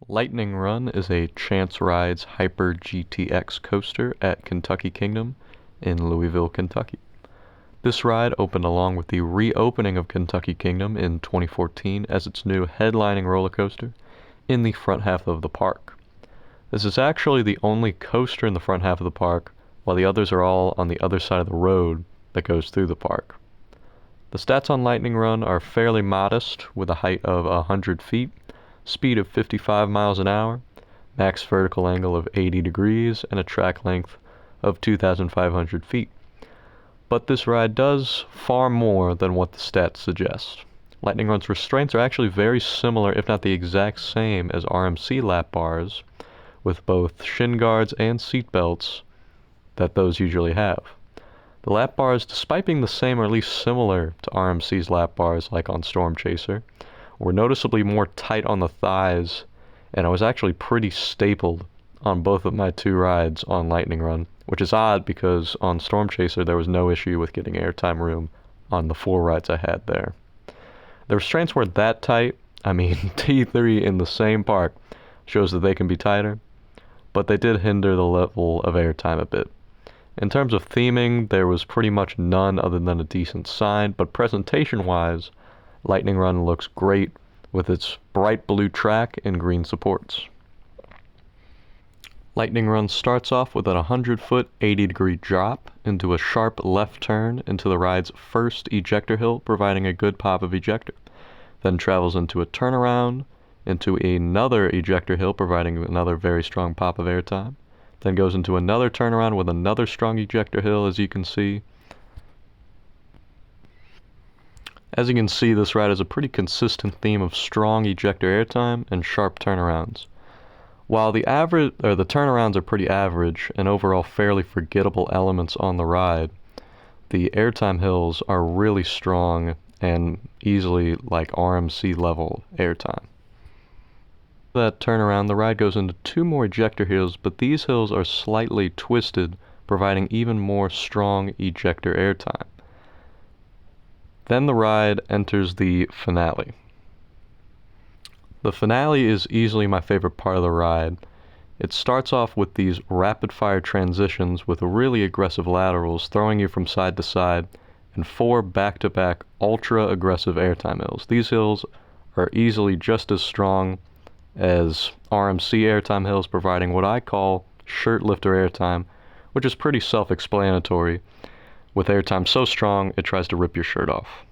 Lightning Run is a Chance Hyper-GTX coaster at Kentucky Kingdom in Louisville, Kentucky. This ride opened along with the reopening of Kentucky Kingdom in 2014 as its new headlining roller coaster in the front half of the park. This is actually the only coaster in the front half of the park, while the others are all on the other side of the road that goes through the park. The stats on Lightning Run are fairly modest, with a height of 100 feet, speed of 55 miles an hour, max vertical angle of 80 degrees, and a track length of 2,500 feet. But this ride does far more than what the stats suggest. Lightning Run's restraints are actually very similar, if not the exact same, as RMC lap bars, with both shin guards and seat belts that those usually have. The lap bars, despite being the same or at least similar to RMC's lap bars like on Storm Chaser, were noticeably more tight on the thighs, and I was actually pretty stapled on both of my two rides on Lightning Run, which is odd because on Storm Chaser there was no issue with getting airtime room on the 4 rides I had there. The restraints weren't that tight. I mean, T3 in the same park shows that they can be tighter, but they did hinder the level of airtime a bit. In terms of theming, there was pretty much none other than a decent sign, but presentation-wise, Lightning Run looks great with its bright blue track and green supports. Lightning Run starts off with a 100-foot, 80-degree drop into a sharp left turn into the ride's first ejector hill, providing a good pop of ejector. Then travels into a turnaround, into another ejector hill, providing another very strong pop of airtime. Then goes into another turnaround with another strong ejector hill, as you can see. As you can see, this ride has a pretty consistent theme of strong ejector airtime and sharp turnarounds. While the turnarounds are pretty average and overall fairly forgettable elements on the ride, the airtime hills are really strong and easily like RMC level airtime. That turnaround, the ride goes into 2 more ejector hills, but these hills are slightly twisted, providing even more strong ejector airtime. Then the ride enters the finale. The finale is easily my favorite part of the ride. It starts off with these rapid-fire transitions with really aggressive laterals, throwing you from side to side, and 4 back-to-back ultra-aggressive airtime hills. These hills are easily just as strong as RMC airtime hills, providing what I call shirt lifter airtime, which is pretty self-explanatory, with airtime so strong it tries to rip your shirt off.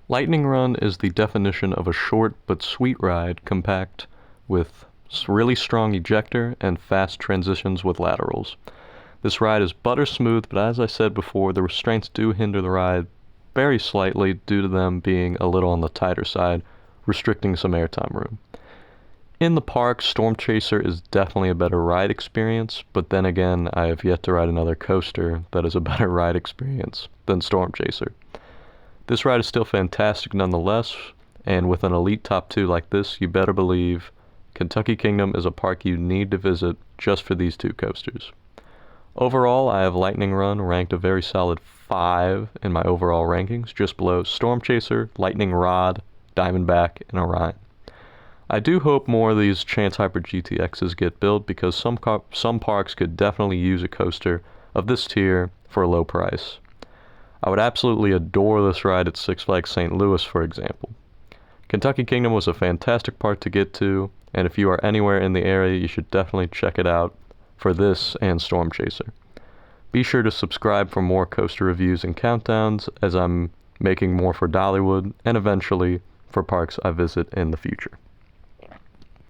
Lightning Run is the definition of a short but sweet ride, compact with really strong ejector and fast transitions with laterals. This ride is butter smooth, but as I said before, the restraints do hinder the ride very slightly due to them being a little on the tighter side, restricting some airtime room. In the park, Storm Chaser is definitely a better ride experience, but then again, I have yet to ride another coaster that is a better ride experience than Storm Chaser. This ride is still fantastic nonetheless, and with an elite top 2 like this, you better believe Kentucky Kingdom is a park you need to visit just for these 2 coasters. Overall, I have Lightning Run ranked a very solid 5 in my overall rankings, just below Storm Chaser, Lightning Rod, Diamondback, and Orion. I do hope more of these Chance Hyper-GTXs get built because some parks could definitely use a coaster of this tier for a low price. I would absolutely adore this ride at Six Flags St. Louis, for example. Kentucky Kingdom was a fantastic park to get to, and if you are anywhere in the area, you should definitely check it out for this and Storm Chaser. Be sure to subscribe for more coaster reviews and countdowns, as I'm making more for Dollywood and eventually for parks I visit in the future.